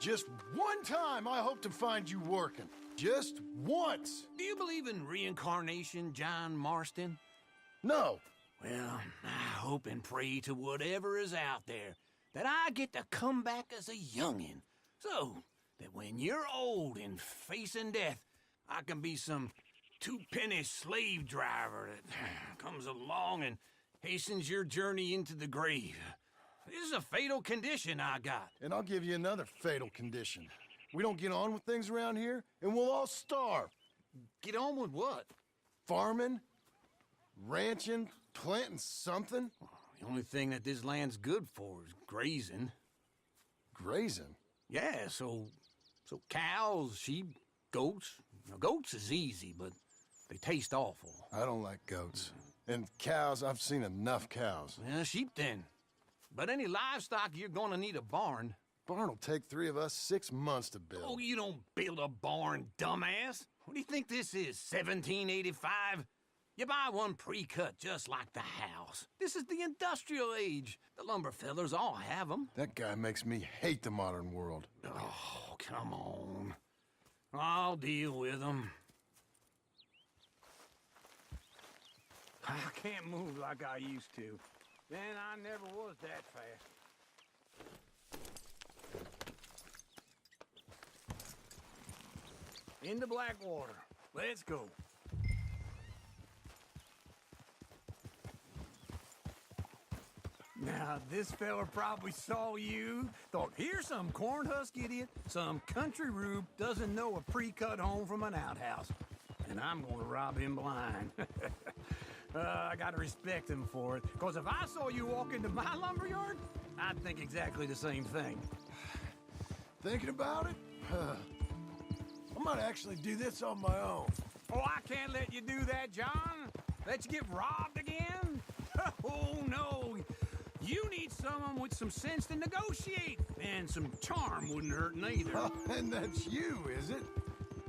Just one time I hope to find you working. Just once. Do you believe in reincarnation, John Marston? No. Well, I hope and pray to whatever is out there that I get to come back as a youngin', so that when you're old and facing death, I can be some two-penny slave driver that comes along and hastens your journey into the grave. This is a fatal condition I got. And I'll give you another fatal condition. We don't get on with things around here, and we'll all starve. Get on with what? Farming, ranching, planting something. The only thing that this land's good for is grazing. Grazing? Yeah, so cows, sheep, goats. Now, goats is easy, but they taste awful. I don't like goats. And cows, I've seen enough cows. Yeah, sheep then. But any livestock, you're gonna need a barn. Barn will take 3 of us 6 months to build. Oh, you don't build a barn, dumbass. What do you think this is, 1785? You buy one pre-cut just like the house. This is the industrial age. The lumber fellers all have them. That guy makes me hate the modern world. Oh, come on. I'll deal with them. I can't move like I used to. Then I never was that fast. Into Blackwater. Let's go. Now, this fella probably saw you, thought, here's some corn husk idiot, some country rube doesn't know a pre-cut home from an outhouse. And I'm gonna rob him blind. I gotta respect him for it, because if I saw you walk into my lumberyard, I'd think exactly the same thing. Thinking about it? I might actually do this on my own. Oh, I can't let you do that, John. Let you get robbed again? Oh, no. You need someone with some sense to negotiate, and some charm wouldn't hurt neither. And that's you, is it?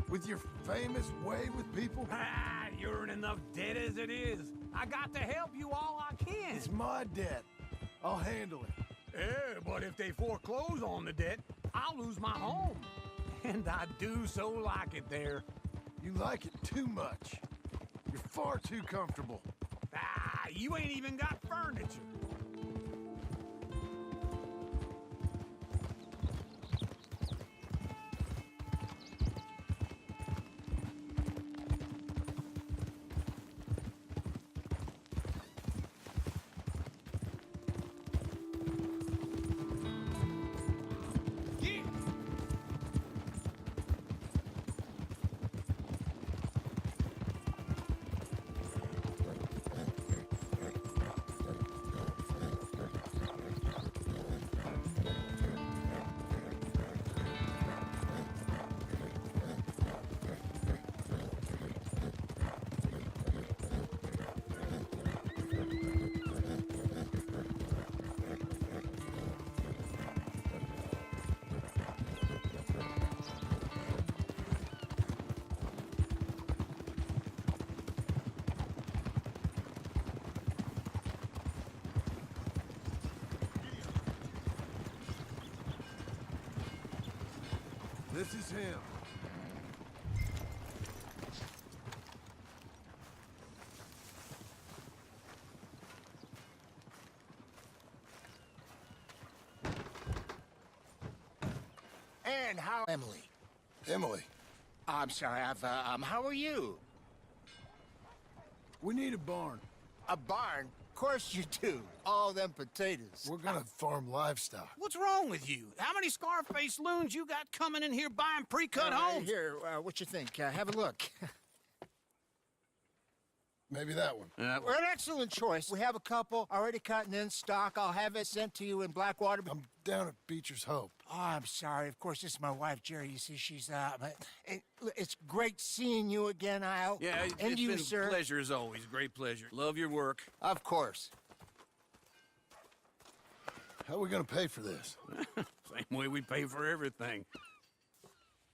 With your famous way with people? Ah, you're in enough debt as it is. I got to help you all I can. It's my debt. I'll handle it. Yeah, but if they foreclose on the debt, I'll lose my home. And I do so like it there. You like it too much. You're far too comfortable. Ah, you ain't even got furniture. This is him. And how... Emily. Emily. I'm sorry, how are you? We need a barn. A barn? Of course you do. All them potatoes. We're gonna farm livestock. What's wrong with you? How many Scarface loons you got coming in here buying pre-cut homes? Here, what you think? Have a look. Maybe that one. We're an excellent choice. We have a couple already cut and in stock. I'll have it sent to you in Blackwater. I'm down at Beecher's Hope. Oh, I'm sorry. Of course, this is my wife, Jerry. You see, she's, it's great seeing you again, Al. Yeah, and it's you, been sir. a pleasure as always. Great pleasure. Love your work. Of course. How are we gonna pay for this? Same way we pay for everything.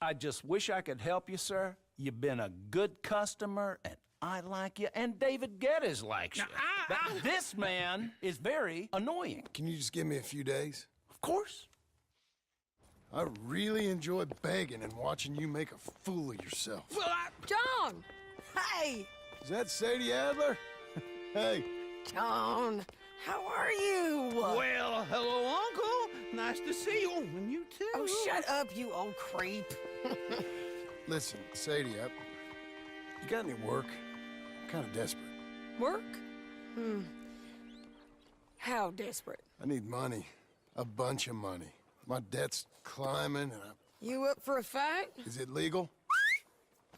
I just wish I could help you, sir. You've been a good customer, and I like you, and David Geddes likes you. Now, But this man is very annoying. Can you just give me a few days? Of course. I really enjoy begging and watching you make a fool of yourself. Well, John! Hey! Is that Sadie Adler? Hey. John, how are you? well, hello, Uncle. Nice to see you. And you too. Oh, shut up, you old creep. Listen, Sadie, you got any work? I'm kind of desperate. Work? How desperate? I need money. A bunch of money. My debt's climbing and You up for a fight? Is it legal?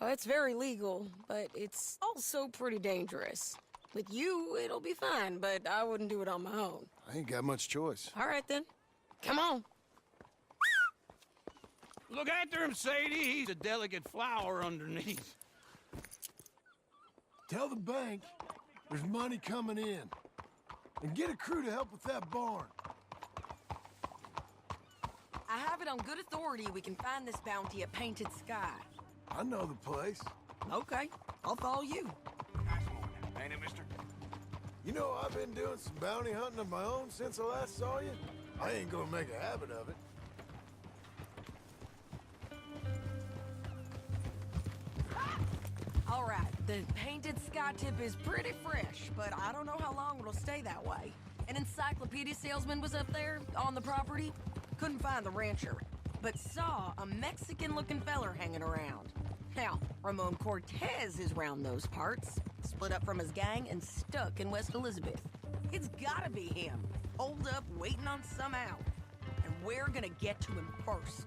Oh, it's very legal, but it's also pretty dangerous. With you, it'll be fine, but I wouldn't do it on my own. I ain't got much choice. All right, then. Come on. Look after him, Sadie. He's a delicate flower underneath. Tell the bank there's money coming in. And get a crew to help with that barn. I have it on good authority we can find this bounty at Painted Sky. I know the place. Okay, I'll follow you. Ain't it, mister? You know, I've been doing some bounty hunting of my own since I last saw you. I ain't gonna make a habit of it. All right, the Painted Sky tip is pretty fresh, but I don't know how long it'll stay that way. An encyclopedia salesman was up there on the property. Couldn't find the rancher, but saw a Mexican-looking feller hanging around. Now, Ramon Cortez is round those parts, split up from his gang and stuck in West Elizabeth. It's gotta be him, holed up waiting on some out. And we're gonna get to him first.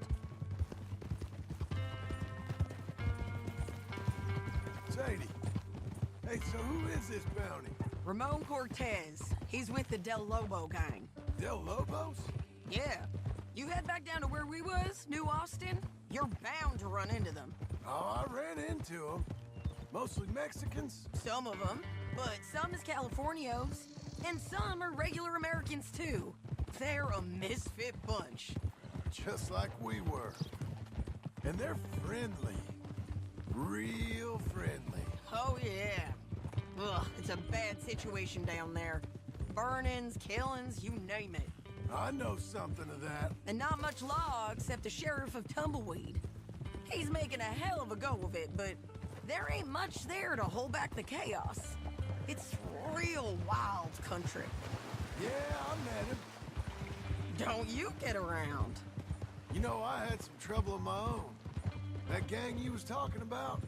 Sadie. Hey, so who is this bounty? Ramon Cortez. He's with the Del Lobo gang. Del Lobos? Yeah. You head back down to where we was, New Austin, you're bound to run into them. Oh, I ran into them. Mostly Mexicans. Some of them, but some is Californios, and some are regular Americans too. They're a misfit bunch. Just like we were. And they're friendly. Real friendly. Oh yeah. Ugh, it's a bad situation down there. Burnings, killings, you name it. I know something of that. And not much law except the sheriff of Tumbleweed. He's making a hell of a go of it, but there ain't much there to hold back the chaos. It's real wild country. Yeah, I met him. Don't you get around. You know, I had some trouble of my own. That gang you was talking about,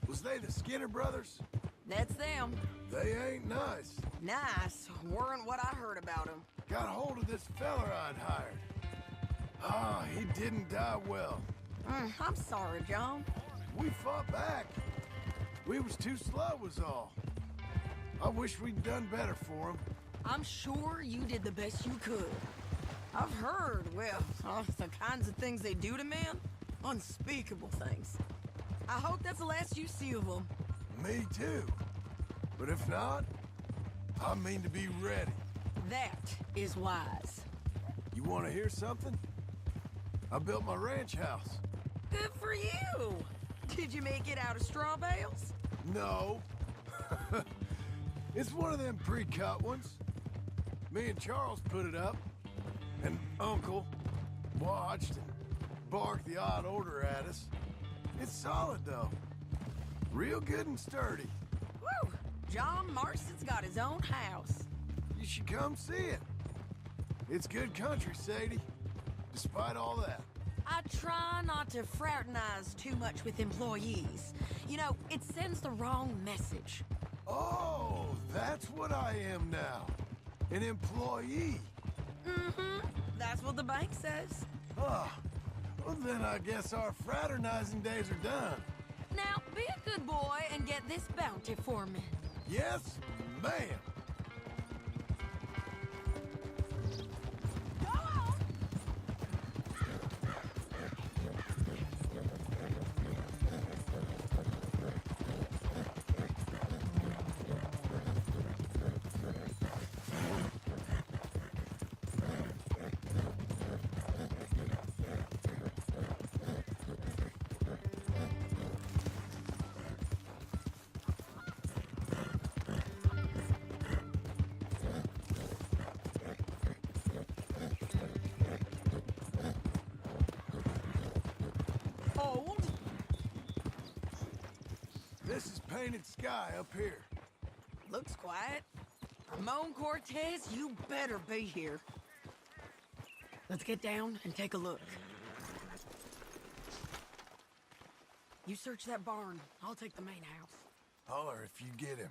was they the Skinner brothers? That's them. They ain't nice. Nice weren't what I heard about them. Got hold of this feller I'd hired. Ah, he didn't die well. I'm sorry, John. We fought back. We was too slow was all. I wish we'd done better for him. I'm sure you did the best you could. I've heard, well, the kinds of things they do to men. Unspeakable things. I hope that's the last you see of them. Me too. But if not, I mean to be ready. That is wise. You want to hear something? I built my ranch house. Good for you. Did you make it out of straw bales? No. It's one of them pre-cut ones. Me and Charles put it up, and Uncle watched and barked the odd order at us. It's solid, though. Real good and sturdy. Woo! John Marston's got his own house. You should come see it. It's good country, Sadie, despite all that. I try not to fraternize too much with employees. You know, it sends the wrong message. Oh, that's what I am now. An employee. Mm-hmm. That's what the bank says. Ah, well then I guess our fraternizing days are done. Now, be a good boy and get this bounty for me. Yes, ma'am. Go on! This is painted sky up here. Looks quiet. Ramon Cortez, you better be here. Let's get down and take a look. You search that barn. I'll take the main house. Holler if you get him.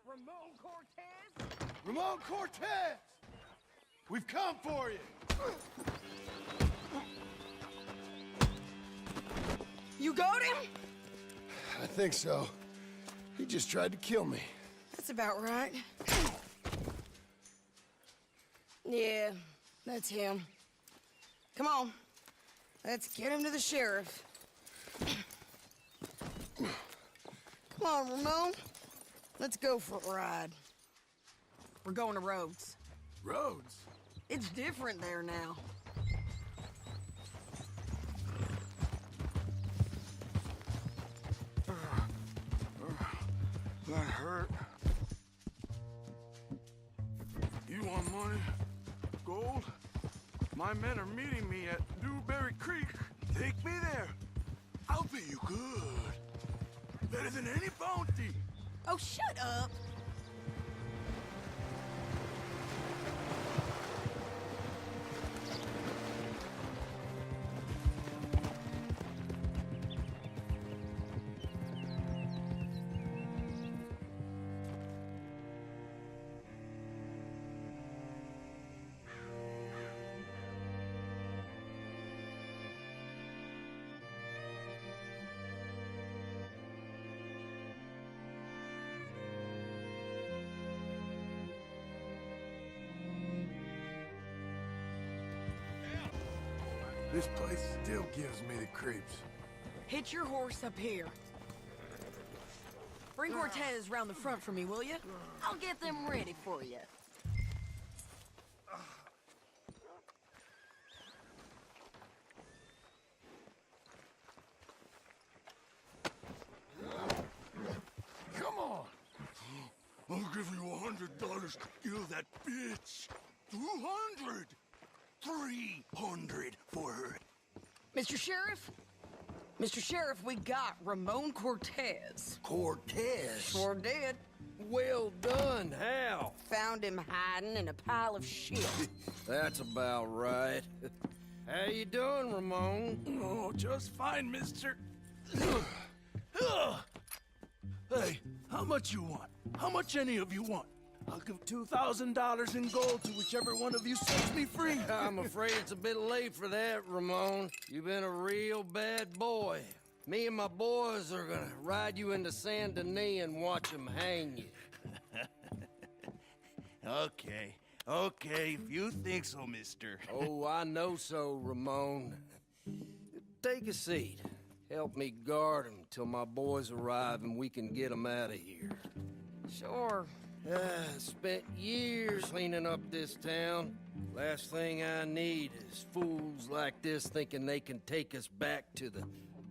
Ramon Cortez? Ramon Cortez! We've come for you! You got him? I think so. He just tried to kill me. That's about right. Yeah, that's him. Come on. Let's get him to the sheriff. Come on, Ramon. Let's go for a ride. We're going to Rhodes. Rhodes? It's different there now. That hurt. You want money? Gold? My men are meeting me at Newberry Creek. Take me there. I'll pay you good. Better than any bounty. Oh, shut up. This place still gives me the creeps. Hitch your horse up here. Bring Cortez round the front for me, will you? I'll get them ready for you. Come on! I'll give you $100 to kill that bitch. 200! 300 for her. Mr. Sheriff? Mr. Sheriff, we got Ramon Cortez. Cortez? Sure did. Well done, Hal. Found him hiding in a pile of shit. That's about right. How you doing, Ramon? Oh, just fine, mister. Hey, how much you want? How much any of you want? I'll give $2,000 in gold to whichever one of you sets me free. I'm afraid it's a bit late for that, Ramon. You've been a real bad boy. Me and my boys are gonna ride you into Saint Denis and watch them hang you. Okay, if you think so, mister. Oh, I know so, Ramon. Take a seat. Help me guard them till my boys arrive and we can get them out of here. Sure. Spent years cleaning up this town. Last thing I need is fools like this thinking they can take us back to the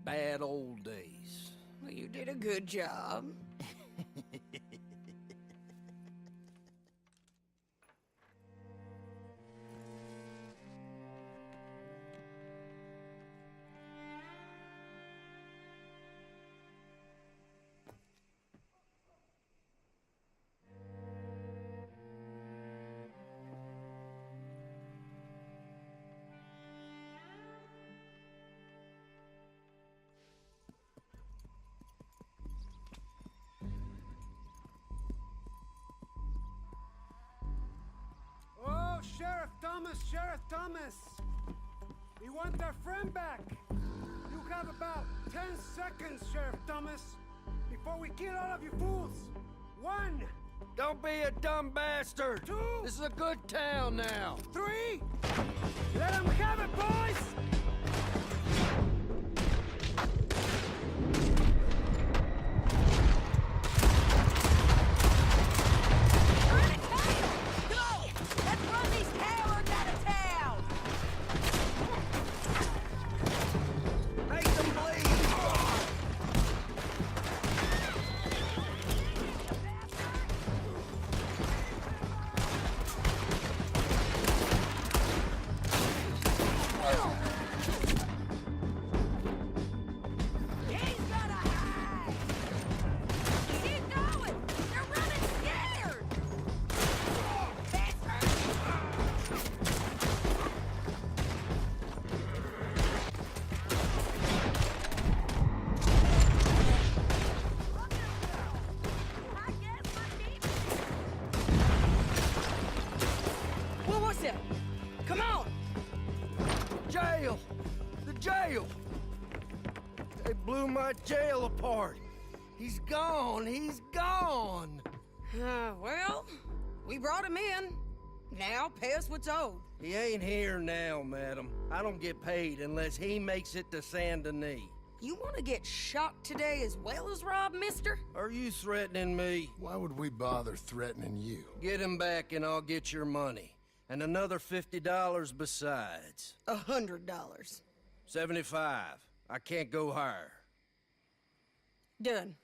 bad old days. Well, you did a good job. Sheriff Thomas! We want our friend back! You have about 10 seconds, Sheriff Thomas, before we kill all of you fools! 1! Don't be a dumb bastard! 2! This is a good town now! 3! Let them have it, boys! Make them bleed! my jail apart. He's gone. He's gone. Well, we brought him in. Now pay us what's owed. He ain't here now, madam. I don't get paid unless he makes it to Saint Denis. You want to get shot today as well as rob, mister? Are you threatening me? Why would we bother threatening you? Get him back and I'll get your money. And another $50 besides. $100. 75. I can't go higher. Done.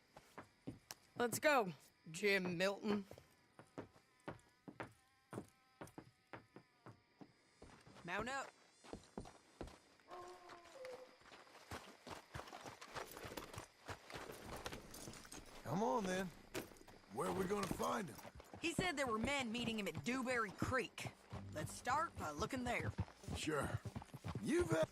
Let's go, Jim Milton. Mount up. Come on, then. Where are we gonna find him? He said there were men meeting him at Dewberry Creek. Let's start by looking there. Sure. You've had...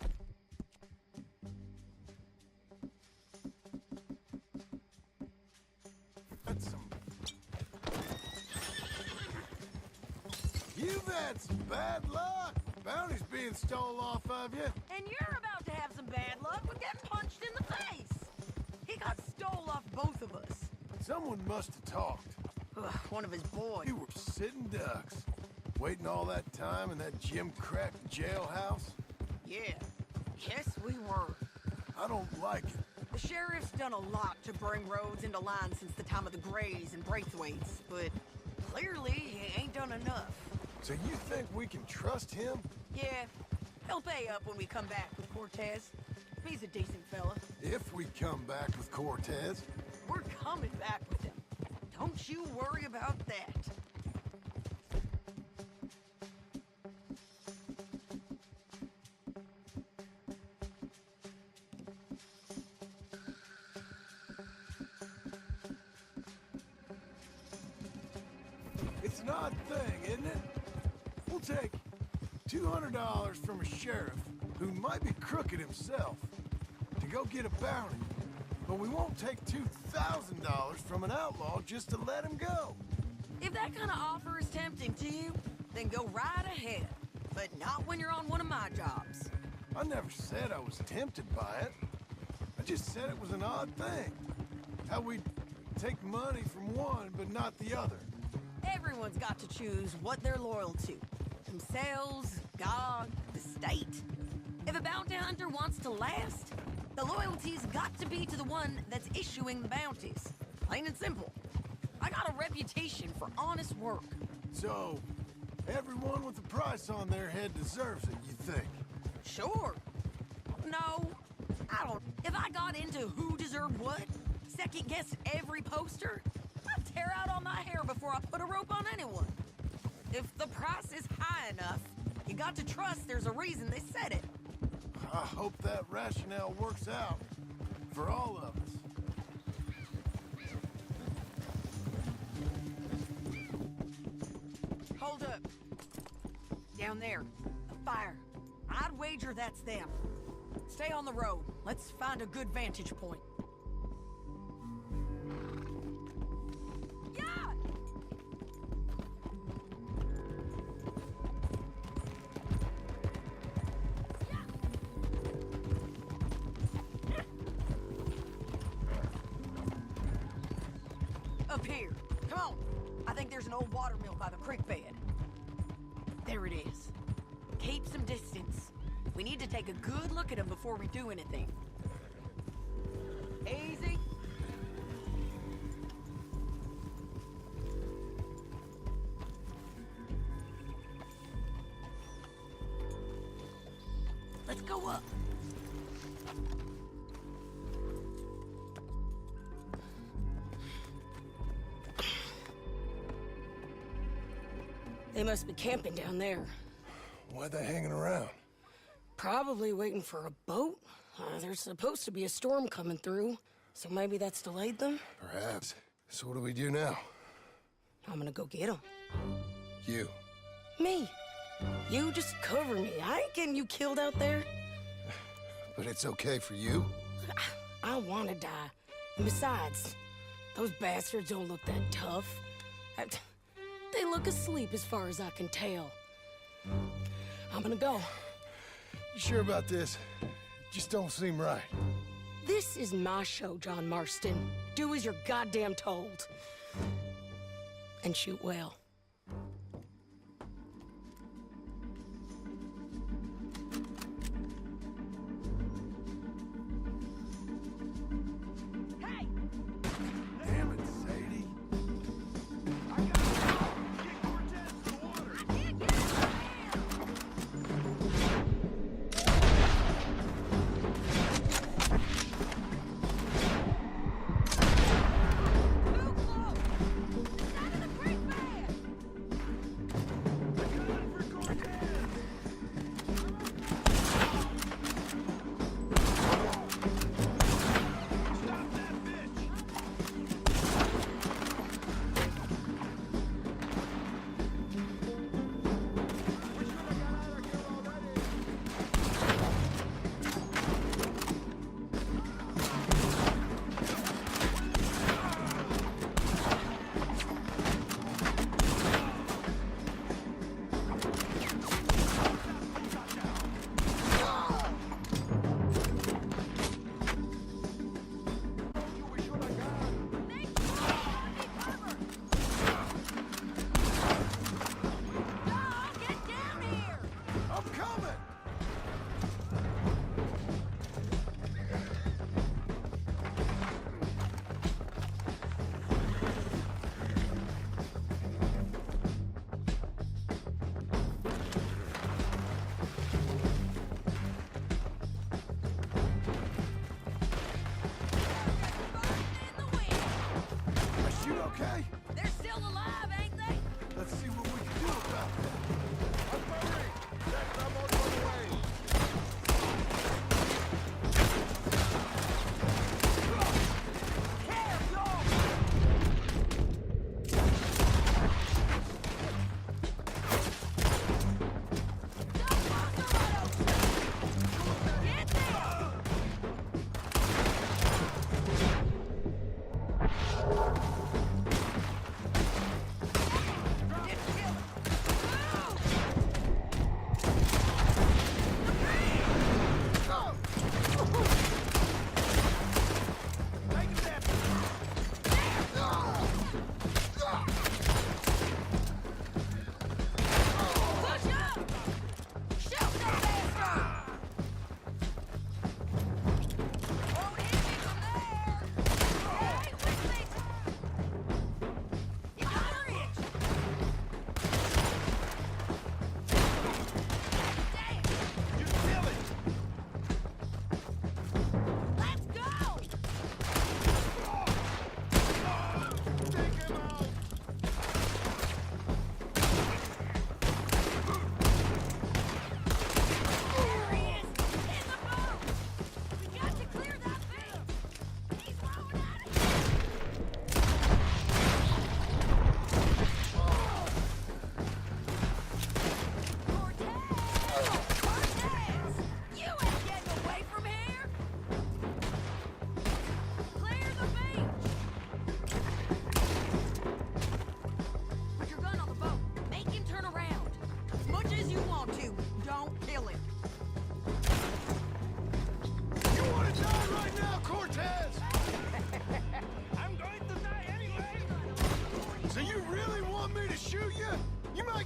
You've had some bad luck. Bounty's being stole off of you. And you're about to have some bad luck with getting punched in the face. He got stole off both of us. Someone must have talked. Ugh, one of his boys. You were sitting ducks, waiting all that time in that Jim Crack jailhouse. Yeah. Yes, we were. I don't like it. The sheriff's done a lot to bring roads into line since the time of the Grays and Braithwaites, but clearly he ain't done enough. So you think we can trust him? Yeah, he'll pay up when we come back with Cortez. He's a decent fella. If we come back with Cortez. We're coming back with him. Don't you worry about that. It's an odd thing, isn't it? We'll take $200 from a sheriff who might be crooked himself to go get a bounty, but we won't take $2,000 from an outlaw just to let him go. If that kind of offer is tempting to you, then go right ahead. But not when you're on one of my jobs. I never said I was tempted by it. I just said it was an odd thing. How we'd take money from one but not the other. Everyone's got to choose what they're loyal to. Themselves, God, the state. If a bounty hunter wants to last, the loyalty's got to be to the one that's issuing the bounties. Plain and simple. I got a reputation for honest work. So, everyone with a price on their head deserves it, you think? Sure. No, I don't. If I got into who deserved what, second-guessed every poster, I'd tear out all my hair before I put a rope on anyone. If the price is high enough, you got to trust there's a reason they said it. I hope that rationale works out for all of us. Hold up. Down there, a fire. I'd wager that's them. Stay on the road. Let's find a good vantage point. Yeah! Up here. Come on. I think there's an old watermill by the creek bed. There it is. Keep some distance. We need to take a good look at him before we do anything. Easy. Let's go up. They must be camping down there. Why are they hanging around? Probably waiting for a boat. There's supposed to be a storm coming through, so maybe that's delayed them? Perhaps. So what do we do now? I'm gonna go get them. You. Me. You just cover me. I ain't getting you killed out there. But it's okay for you? I wanna die. And besides, those bastards don't look that tough. They look asleep as far as I can tell. I'm gonna go. You sure about this? Just don't seem right. This is my show, John Marston. Do as you're goddamn told. And shoot well. Hey! Damn it, Sadie. Okay? They're still alive, ain't they? Let's see what we can do about that.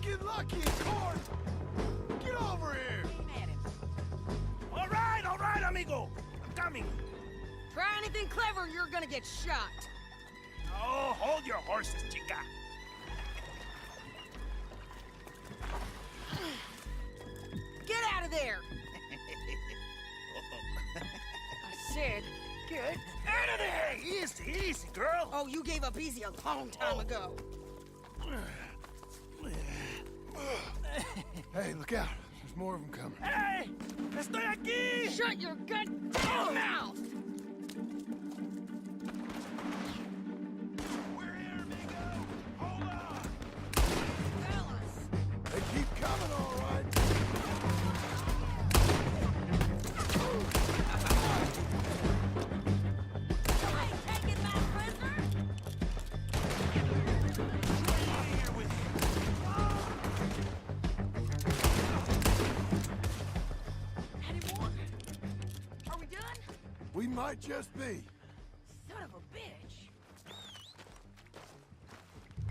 Get lucky in court! Get over here! All right, amigo. I'm coming. Try anything clever, you're gonna get shot. Oh, hold your horses, chica. Get out of there! I said, get Out of there! Easy, easy, girl. Oh, you gave up easy a long time ago. Hey, look out. There's more of them coming. Hey! Estoy aquí! Shut your goddamn mouth! We're here, amigo. Hold on. Fellas! They keep coming, all right. I ain't taking my prisoner! Any more? Are we done? We Might just be. Son of a bitch.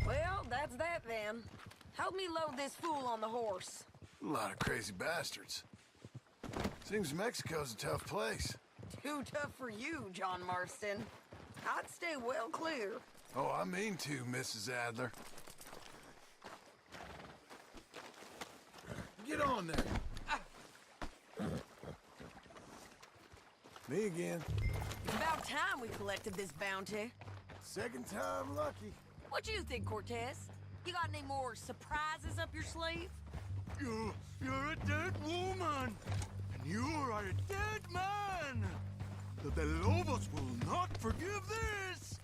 Well, that's that then. Help me load this fool on the horse. A lot of crazy bastards. Seems Mexico's a tough place. Too tough for you, John Marston. I'd stay well clear. Oh, I mean to, Mrs. Adler. Get on there. Me again. It's about time we collected this bounty. Second time lucky. What you think, Cortez? You got any more surprises up your sleeve? You're a dead woman, and you are a dead man. The Lobos will not forgive this.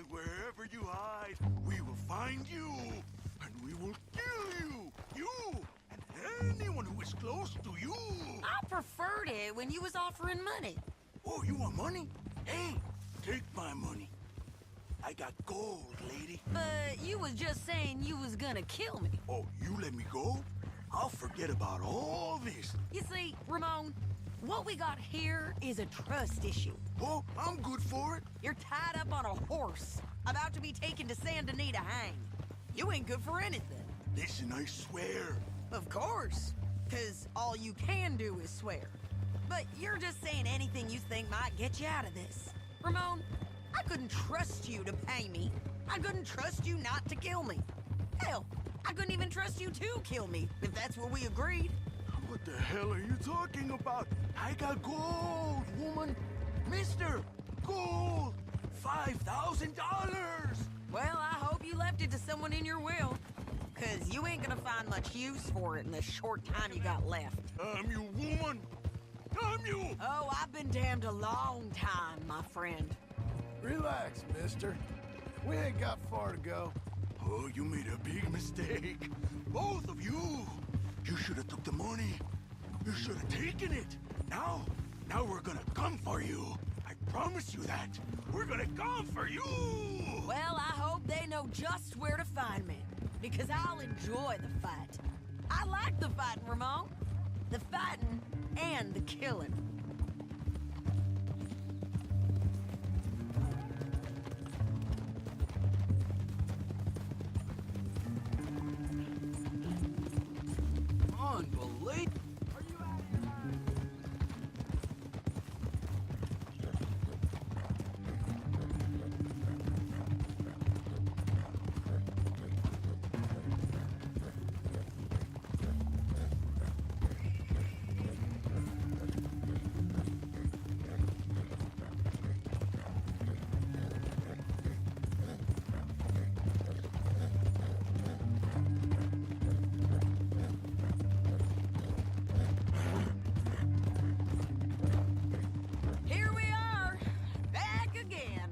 Wherever you hide, we will find you, and we will kill you. You and anyone who is close to you. I preferred it when you was offering money. Oh, you want money? Hey, take my money. I got gold, lady. But you was just saying you was gonna kill me. Oh, you let me go? I'll forget about all this. You see, Ramon, what we got here is a trust issue. Oh, I'm good for it. You're tied up on a horse, about to be taken to Saint Denis to hang. You ain't good for anything. Listen, I swear. Of course, because all you can do is swear. But you're just saying anything you think might get you out of this. Ramon, I couldn't trust you to pay me. I couldn't trust you not to kill me. Hell, I couldn't even trust you to kill me, if that's what we agreed. What the hell are you talking about? I got gold, woman. Mister, gold. $5,000. Well, I hope you left it to someone in your will. Because you ain't gonna find much use for it in the short time you got left. Damn you, woman. Damn you. Oh, I've been damned a long time, my friend. Relax, mister. We ain't got far to go. Oh, you made a big mistake. Both of you. You should have took the money. You should have taken it. Now we're gonna come for you. I promise you that. We're gonna come for you. Well, I hope they know just where to find me. Because I'll enjoy the fight. I like the fighting, Ramon. The fighting and the killing. Unbelievable. Here we are, back again.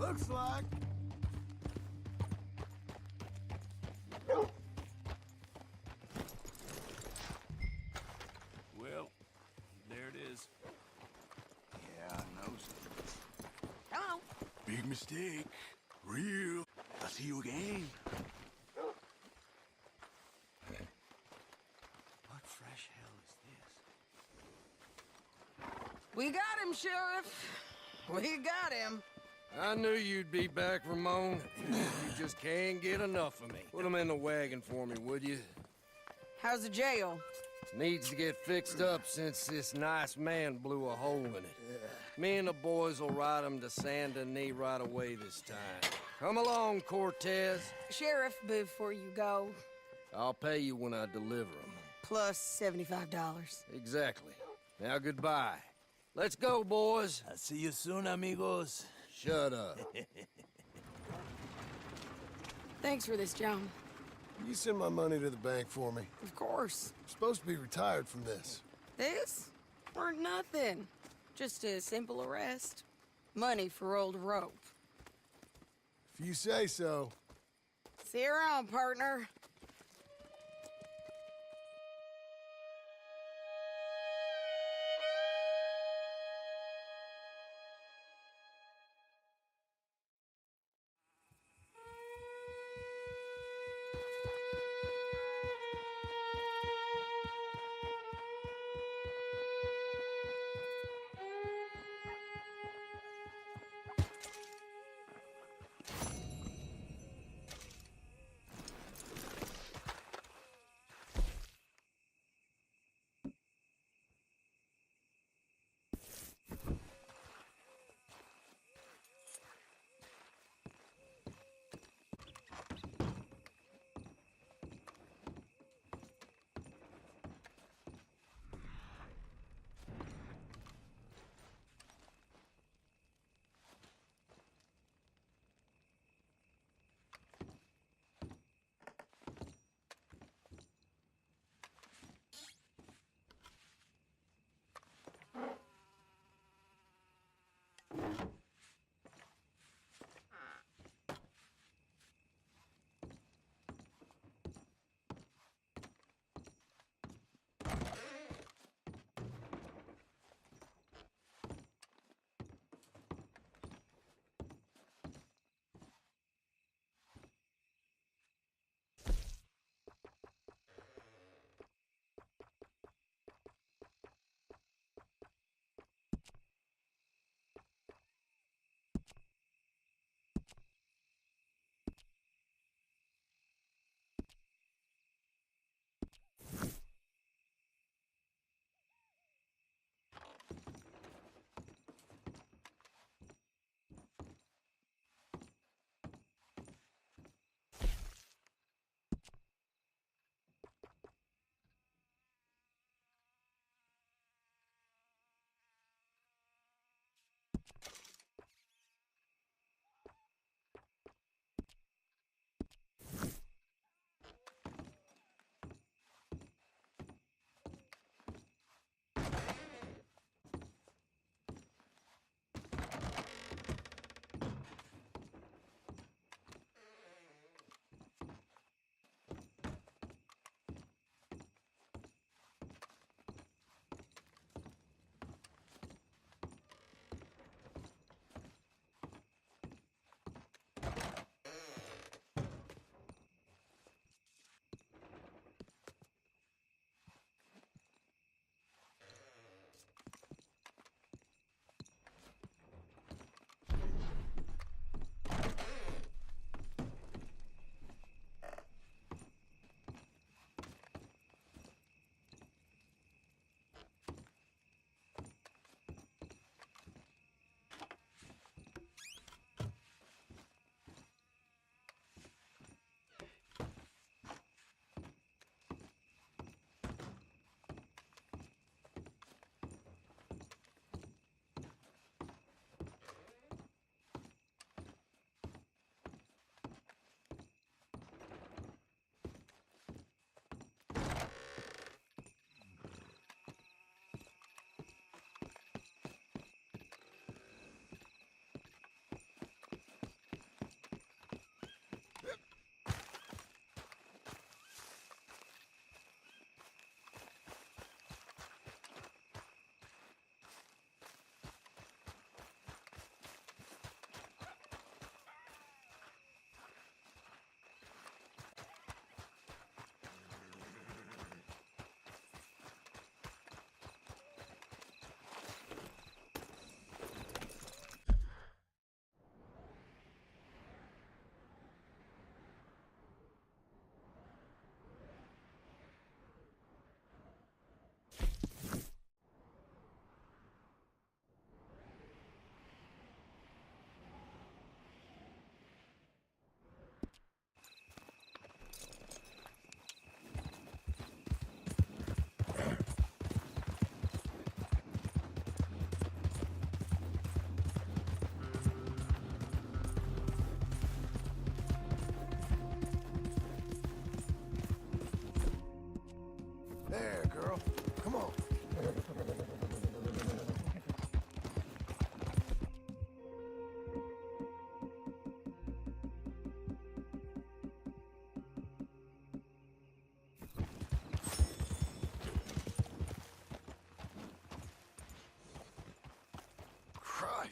Looks like. Well, there it is. Yeah, I know. Come on. Big mistake. Real. I'll see you again. What fresh hell is this? We got him, Sheriff. We got him. I knew you'd be back, Ramon. You just can't get enough of me. Put him in the wagon for me, would you? How's the jail? Needs to get fixed up since this nice man blew a hole in it. Me and the boys will ride him to Saint Denis right away this time. Come along, Cortez. Sheriff, before you go, I'll pay you when I deliver him. plus $75. Exactly. Now goodbye. Let's go, boys. I'll see you soon, amigos. Shut up. Thanks for this, John. You send my money to the bank for me. Of course. I'm supposed to be retired from this. This? Weren't nothing. Just a simple arrest. Money for old rope. If you say so. See you around, partner.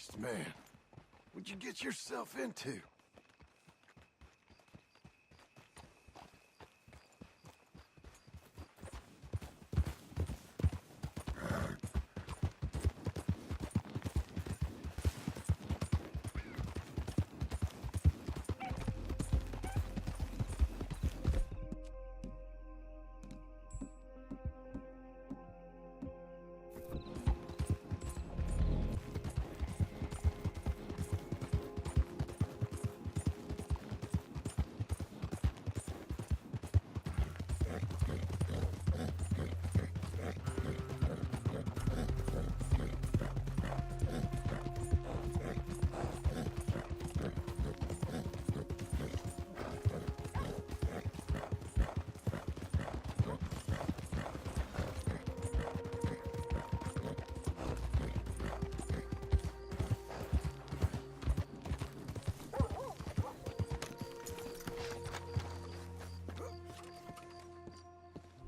Christ, man. What'd you get yourself into?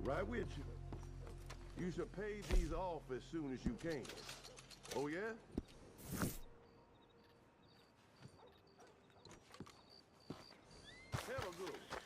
Right with you. You should pay these off as soon as you can. Oh, yeah? Have a good one.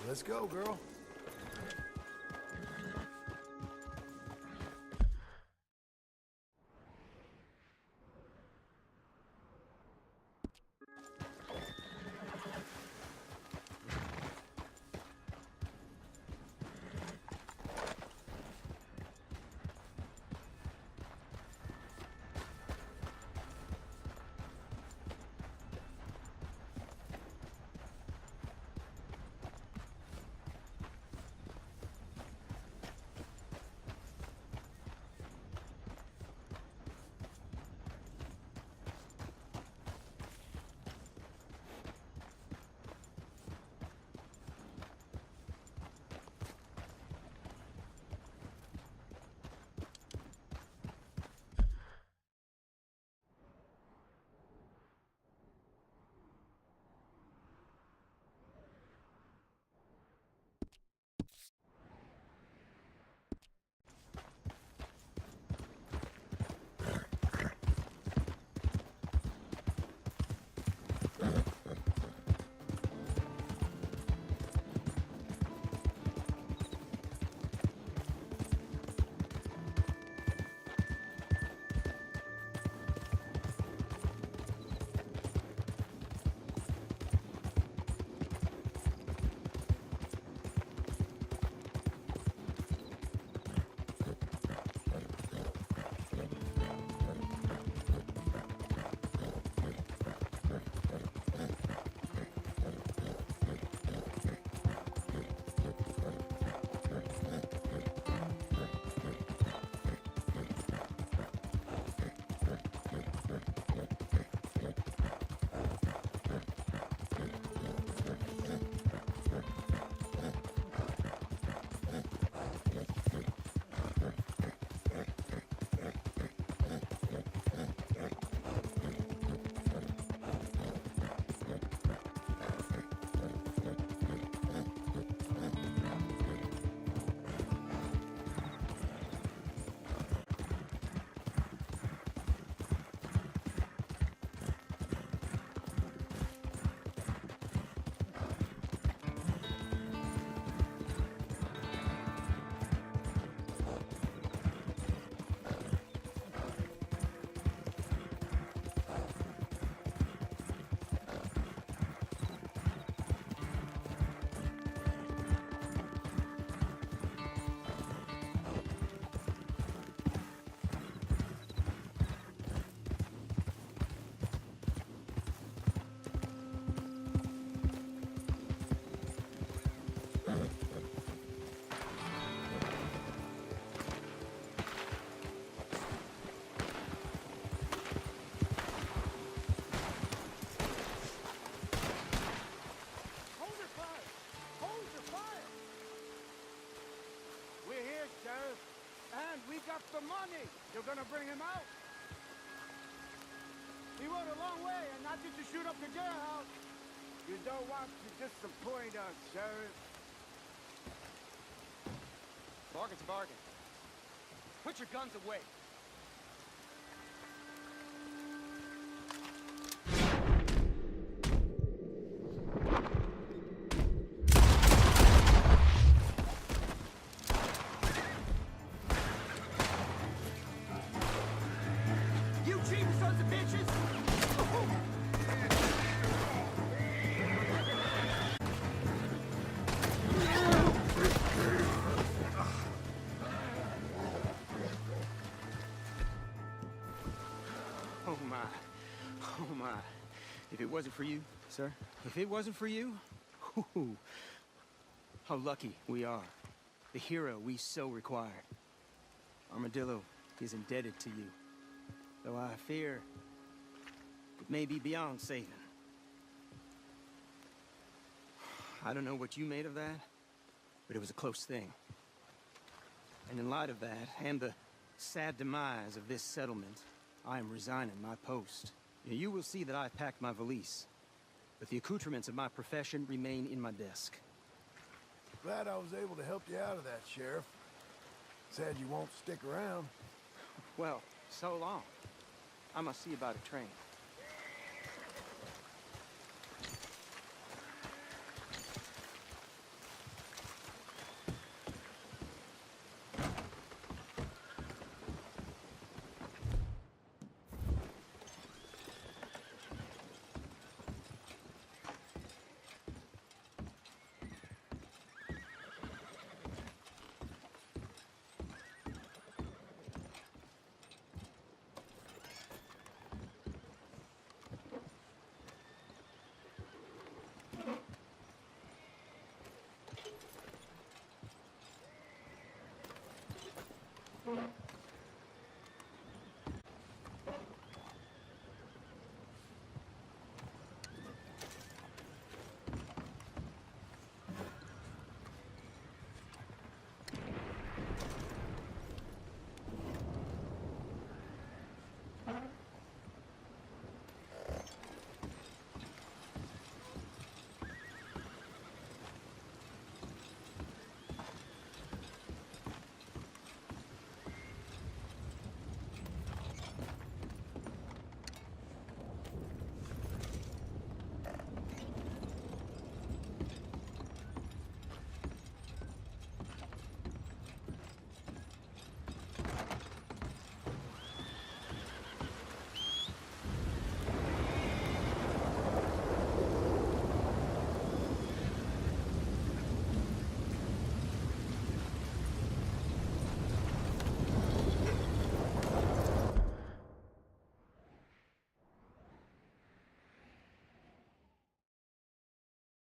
Let's go, girl. got the money. You're gonna bring him out? He rode a long way, and not just to shoot up the jailhouse. You don't want to disappoint us, Sheriff. Bargain's a bargain. Put your guns away. You cheap sons of bitches! Oh my. If it wasn't for you, sir, if it wasn't for you, how lucky we are. The hero we so require. Armadillo is indebted to you. Though I fear it may be beyond saving. I don't know what you made of that, but it was a close thing. And in light of that, and the sad demise of this settlement, I am resigning my post. You will see that I've packed my valise, but the accoutrements of my profession remain in my desk. Glad I was able to help you out of that, Sheriff. Sad you won't stick around. Well, so long. I must see about a train.